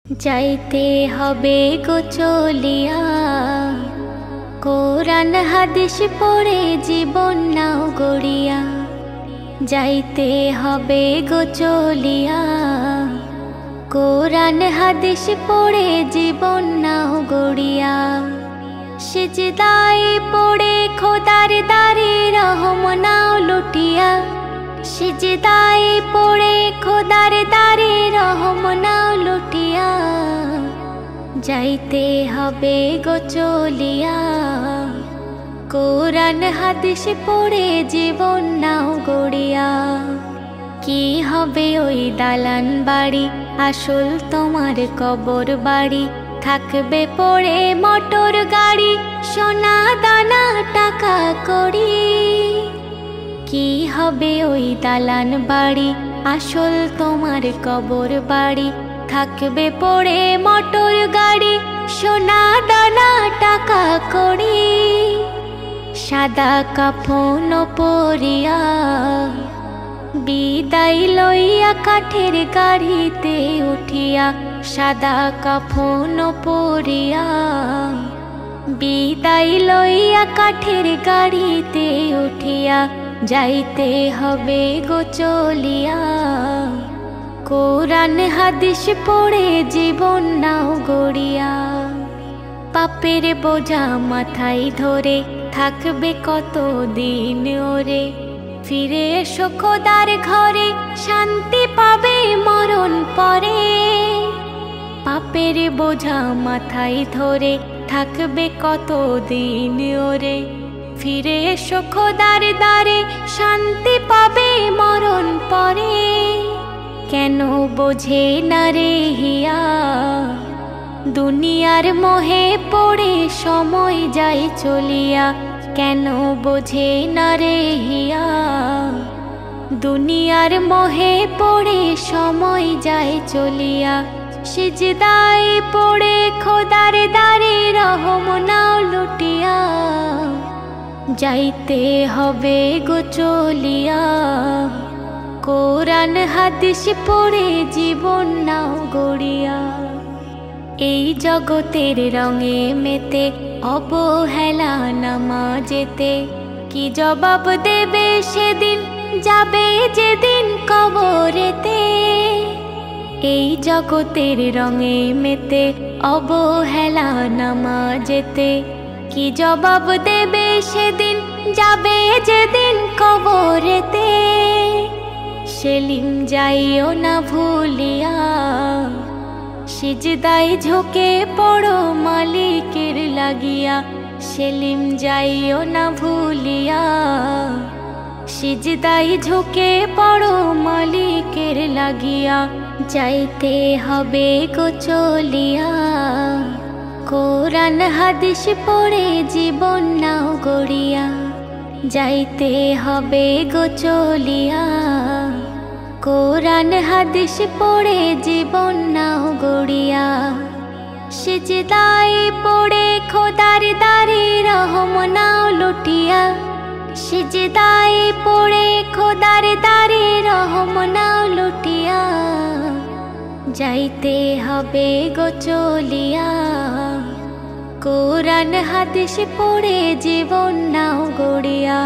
যাইতে হবে গো চলিয়া, কোরআন হাদিস পড়ে জীবন নাও গড়িয়া। যাইতে হবে গো চলিয়া, কোরআন হাদিস পড়ে জীবন নাও গড়িয়া। সিজদায় পড়ে খোদার দারে রহম নাও লুটিয়া। সিজদায় পড়ে খোদার দারে রহম নাও লুটিয়া। যাইতে হবে গো চলিয়া, কোরআন হাদিস পড়ে জীবন নাও গড়িয়া। কি হবে ওই দালান বাড়ি, আসল তোমার কবর বাড়ি। থাকবে পড়ে মোটর গাড়ি, সোনা দানা টাকা কড়ি। কি হবে ওই দালান বাড়ি, আসল তোমার কবর বাড়ি। থাকবে পড়ে মোটর গাড়ি, সোনা দানা টাকা কড়ি। সাদা কাফন পরিয়া, বিদায় লইয়া কাঠের গাড়িতে উঠিয়া। সাদা কাফন পরিয়া, বিদায় লইয়া কাঠের গাড়িতে উঠিয়া। যাইতে হবে গো চলিয়া, কোরআন হাদিস পড়ে জীবন নাও গড়িয়া। পাপের বোঝা মাথায় ধরে থাকবে কত দিন ওরে। ফিরে এসো খোদার ঘরে, শান্তি পাবে মরণ পরে। পাপের বোঝা মাথায় ধরে থাকবে কত দিন ওরে। ফিরে এসো খোদার দ্বারে, শান্তি পাবে মরণ পরে। কেন বোঝে না রে হিয়া, দুনিয়ার মোহে পড়ে সময় যায় চলিয়া। কেন বোঝে না রে হিয়া, দুনিয়ার মোহে পড়ে সময় যায় চলিয়া। সিজদায় পড়ে খোদার দারে রহম নাও লুটিয়া। যাইতে হবে গো চলিয়া, কোরআন হাদিস পড়ে জীবন নাও গড়িয়া। এই জগতের রঙে মেতে অবহেলা নামাজেতে। কি জবাব দেবে সেদিন, যাবে যেদিন কবরেতে। এই জগতের রঙে মেতে অবহেলা নামাজেতে। কি জবাব দেবে সেদিন, যাবে যেদিন কবরেতে। সেলিম যাইও না ভুলিয়া, সিজদায় ঝুঁকে পড়ো মালিকের লাগিয়া। সেলিম যাইও না ভুলিয়া, সিজদায় ঝুঁকে পড়ো মালিকের লাগিয়া। যাইতে হবে গো চলিয়া, কোরআন হাদিস পড়ে জীবন নাও গড়িয়া। যাইতে হবে গো চলিয়া, কোরআন হাদিস পড়ে জীবন নাও গড়িয়া। সিজদায় পড়ে খোদার দারে রহম নাও লুটিয়া। সিজদায় পড়ে খোদার দারে রহম নাও লুটিয়া। যাইতে হবে গো চলিয়া, কোরআন হাদিস পড়ে জীবন নাও গড়িয়া।